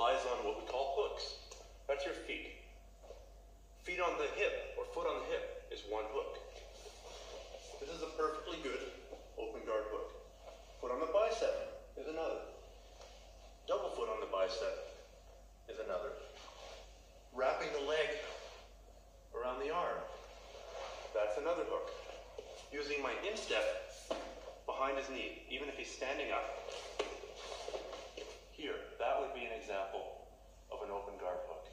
relies on what we call hooks. That's your feet. Feet on the hip, or foot on the hip, is one hook. This is a perfectly good open guard hook. Foot on the bicep is another. Double foot on the bicep is another. Wrapping the leg around the arm, that's another hook. Using my instep behind his knee, even if he's standing up. Here, that would be an example of an open guard hook.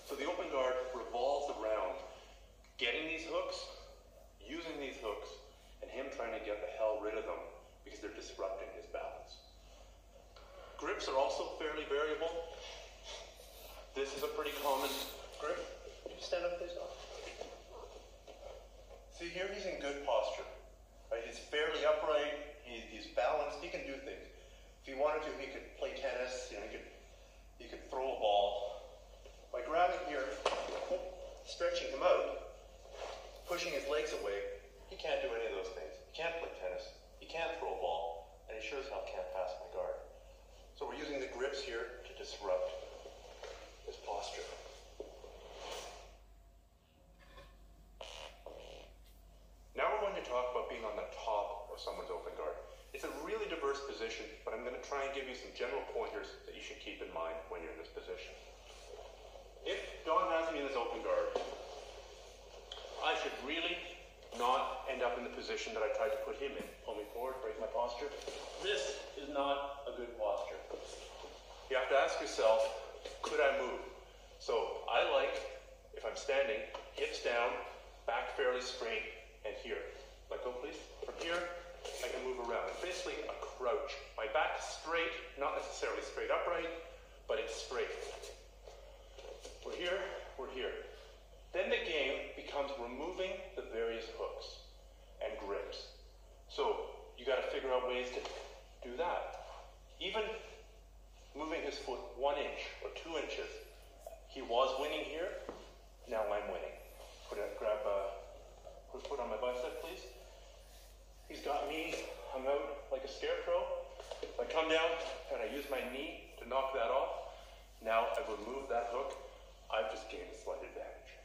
So the open guard revolves around getting these hooks, using these hooks, and him trying to get the hell rid of them because they're disrupting his balance. Grips are also fairly variable. This is a pretty common grip. Can you stand up, please? See here, he's in good posture. Right? He's fairly upright. He's balanced. He can do things. If he wanted to, he could play tennis. He could throw a ball. By grabbing here, stretching him out, pushing his legs away, he can't do any of those things. He can't play tennis. He can't throw a ball, and he sure as hell can't pass my guard. So we're using the grips here to disrupt his posture. Now we're going to talk about being on the top of someone's open guard. It's a really diverse position, but I'm going to try and give you some general pointers that you should keep in mind when you're in this position. If Don has me in his open guard, I should really not end up in the position that I tried to put him in. Pull me forward, raise my posture. This is not a good posture. You have to ask yourself, could I move? So I like, if I'm standing, hips down, back fairly straight, and here. Let go, please. From here, I can move around. It's basically a crouch. My back is straight, not necessarily straight upright, but it's straight. We're here, we're here. Then the game becomes removing the various hooks and grips. So you got to figure out ways to do that. Even moving his foot 1 inch or 2 inches. He was winning here, now I'm winning. Grab his foot on my bicep, please. He's got me hung out like a scarecrow. If I come down and I use my knee to knock that off, now I've removed that hook, I've just gained a slight advantage.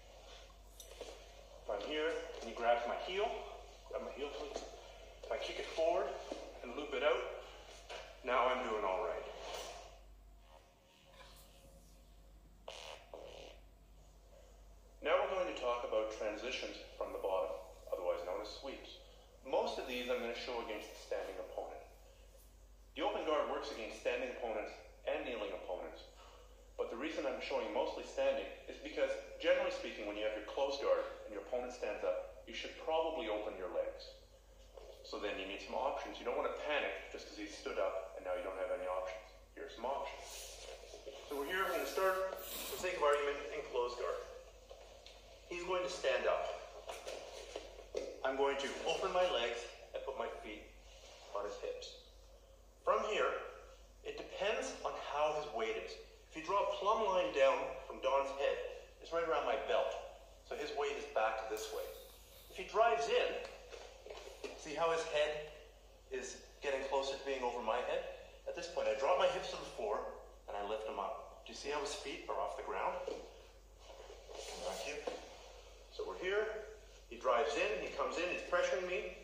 If I'm here and he grabs my heel, grab my heel please. If I kick it forward and loop it out, now I'm doing all right. Now we're going to talk about transitions from the bottom, otherwise known as sweeps. Most of these I'm going to show against the standing opponent. The open guard works against standing opponents and kneeling opponents. But the reason I'm showing mostly standing is because, generally speaking, when you have your closed guard and your opponent stands up, you should probably open your legs. So then you need some options. You don't want to panic just because he stood up and now you don't have any options. Here's some options. So we're here, I'm going to start, for the sake of argument, in closed guard. He's going to stand up. I'm going to open my legs and put my feet on his hips. From here, it depends on how his weight is. If you draw a plumb line down from Don's head, it's right around my belt. So his weight is back this way. If he drives in, see how his head is getting closer to being over my head? At this point, I drop my hips to the floor and I lift him up. Do you see how his feet are off the ground? Come back here. So we're here, he drives in, he comes in, he's pressuring me,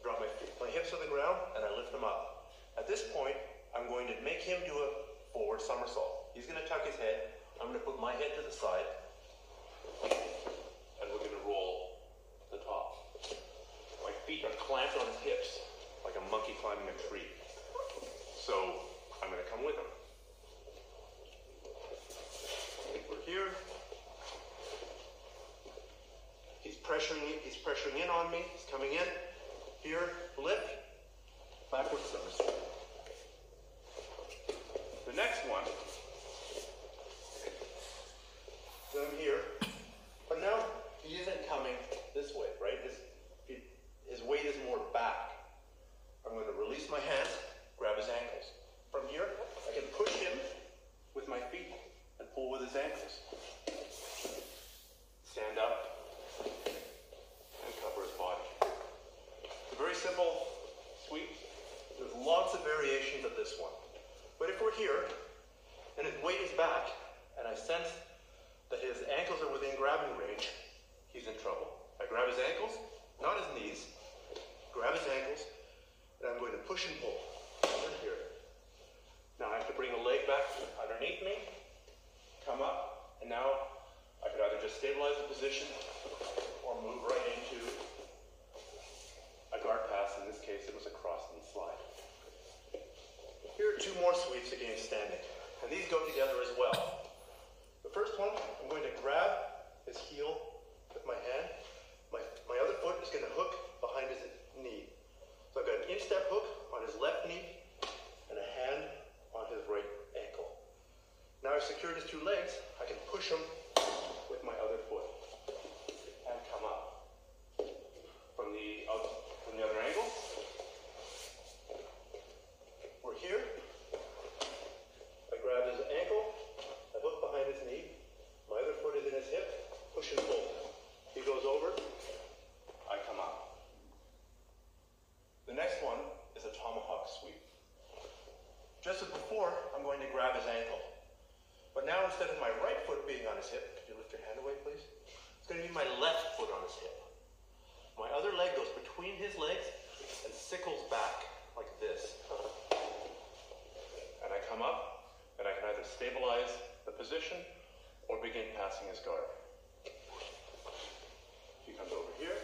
drop my hips to the ground, and I lift him up. At this point, I'm going to make him do a forward somersault. He's going to tuck his head, I'm going to put my head to the side, and we're going to roll to the top. My feet are clamped on his hips, like a monkey climbing a tree. So, I'm going to come with him. We're here. He's pressuring in on me. He's coming in. Here, lift, backward somersault. The next one, so I'm here, but now he isn't coming this way, right? His weight is more back. I'm going to release my hands, grab his ankles. From here, I can push him with my feet and pull with his ankles. Stand up. Simple sweep. There's lots of variations of this one. But if we're we're here, and his weight is back, and I sense that his ankles are within grabbing range, he's in trouble. I grab his ankles, not his knees, grab his ankles, and I'm going to push and pull. Over here. Now I have to bring a leg back underneath me, come up, and now I could either just stabilize the position or move right into a guard pass. In this case, it was a cross knee slide. Here are two more sweeps against standing, and these go together as well. The first one, I'm going to grab his heel with my hand. My other foot is going to hook behind his knee. So I've got an instep hook on his left knee and a hand on his right ankle. Now I've secured his two legs, I can push him with my other foot and come up. From the other angle, we're here. I grab his ankle, I hook behind his knee, my other foot is in his hip, push and pull. He goes over, I come up. The next one is a tomahawk sweep. Just as before, I'm going to grab his ankle. But now instead of my right foot being on his hip, could you lift your hand away, please? It's going to be my left foot on his hip. My other leg goes between his legs and sickles back like this. And I come up, and I can either stabilize the position or begin passing his guard. He comes over here.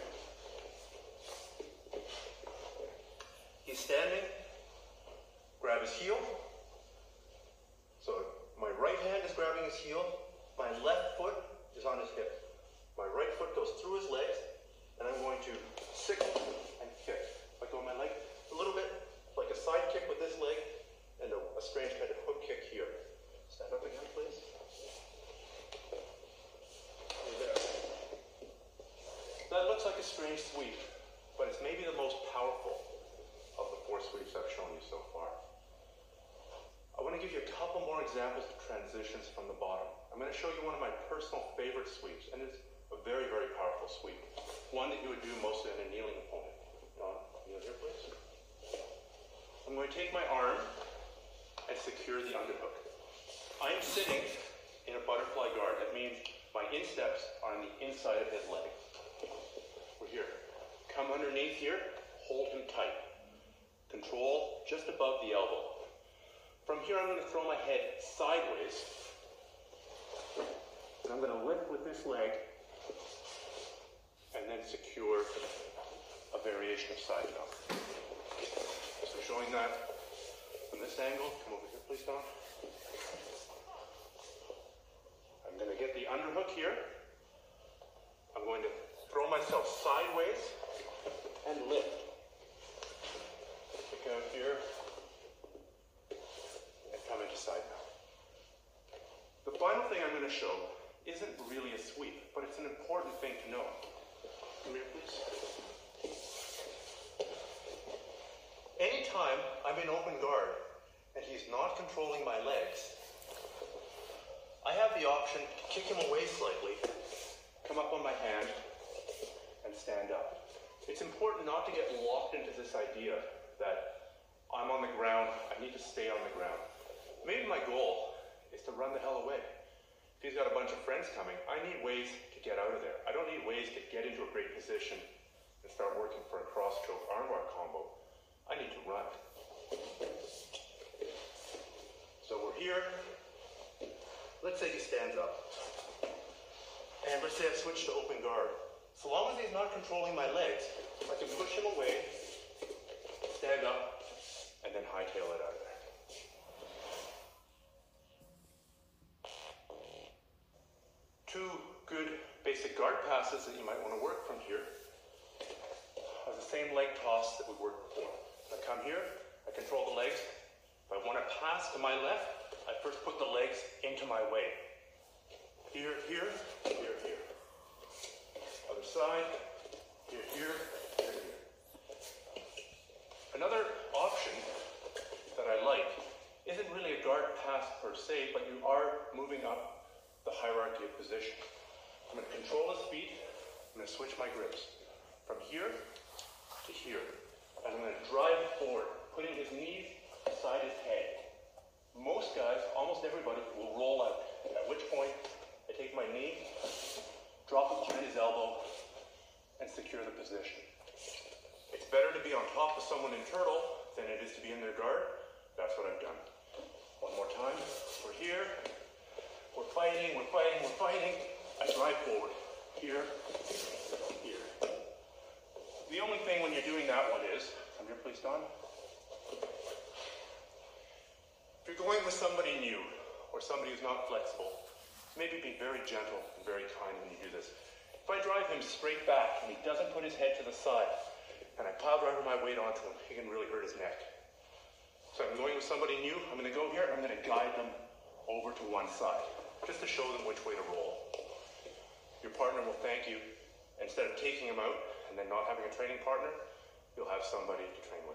He's standing. Grab his heel. So my right hand is grabbing his heel. My left foot is on his hip. My right foot goes through his legs, and I'm going to sickle and kick. Let go of my leg a little bit, like a side kick with this leg, and a strange kind of hook kick here. Stand up again, please. There. That looks like a strange sweep, but it's maybe the most powerful of the four sweeps I've shown you so far. I want to give you a couple more examples of transitions from the bottom. I'm going to show you one of my personal favorite sweeps, and it's a very, very powerful sweep. One that you would do mostly on a kneeling opponent. Don, kneel here, please. I'm going to take my arm and secure the underhook. I'm sitting in a butterfly guard. That means my insteps are on the inside of his leg. We're here. Come underneath here, hold him tight. Control just above the elbow. From here, I'm going to throw my head sideways. And I'm going to lift with this leg and then secure a variation of side jump. So showing that from this angle, come over here, please, Don. I'm going to get the underhook here. I'm going to throw myself sideways and lift. Kick out here and come into side mount. The final thing I'm going to show isn't really a sweep, but it's an important thing to know. Come here, please. Anytime I'm in open guard and he's not controlling my legs, I have the option to kick him away slightly, come up on my hand, and stand up. It's important not to get locked into this idea that I'm on the ground, I need to stay on the ground. Maybe my goal is to run the hell away. If he's got a bunch of friends coming, I need ways to get out of there. I don't need ways to get into a great position and start working for a cross choke armbar combo. I need to run. So we're here. Let's say he stands up. And let's say I've switched to open guard. So long as he's not controlling my legs, I can push him away, stand up, and then hightail it out of there. Two good basic guard passes that you might want to work from here are the same leg toss that we worked before. I come here, I control the legs. If I want to pass to my left, I first put the legs into my way. Here, here, here, here. Other side, here, here, here, here. Another option that I like isn't really a guard pass per se, but you are moving up the hierarchy of position. I'm going to control his feet. I'm going to switch my grips from here to here. And I'm going to drive forward, putting his knees beside his head. Most guys, almost everybody will roll out, at which point I take my knee, drop it behind his elbow, and secure the position. It's better to be on top of someone in turtle than it is to be in their guard. That's what I've done. One more time. We're here. We're fighting. I drive forward. Here. The only thing when you're doing that one is, come here please, Don. If you're going with somebody new, or somebody who's not flexible, maybe be very gentle and very kind when you do this. If I drive him straight back and he doesn't put his head to the side, and I pile driver my weight onto him, he can really hurt his neck. So I'm going with somebody new, I'm going to go here, I'm going to guide them over to one side, just to show them which way to roll. Your partner will thank you. Instead of taking him out and then not having a training partner, you'll have somebody to train with.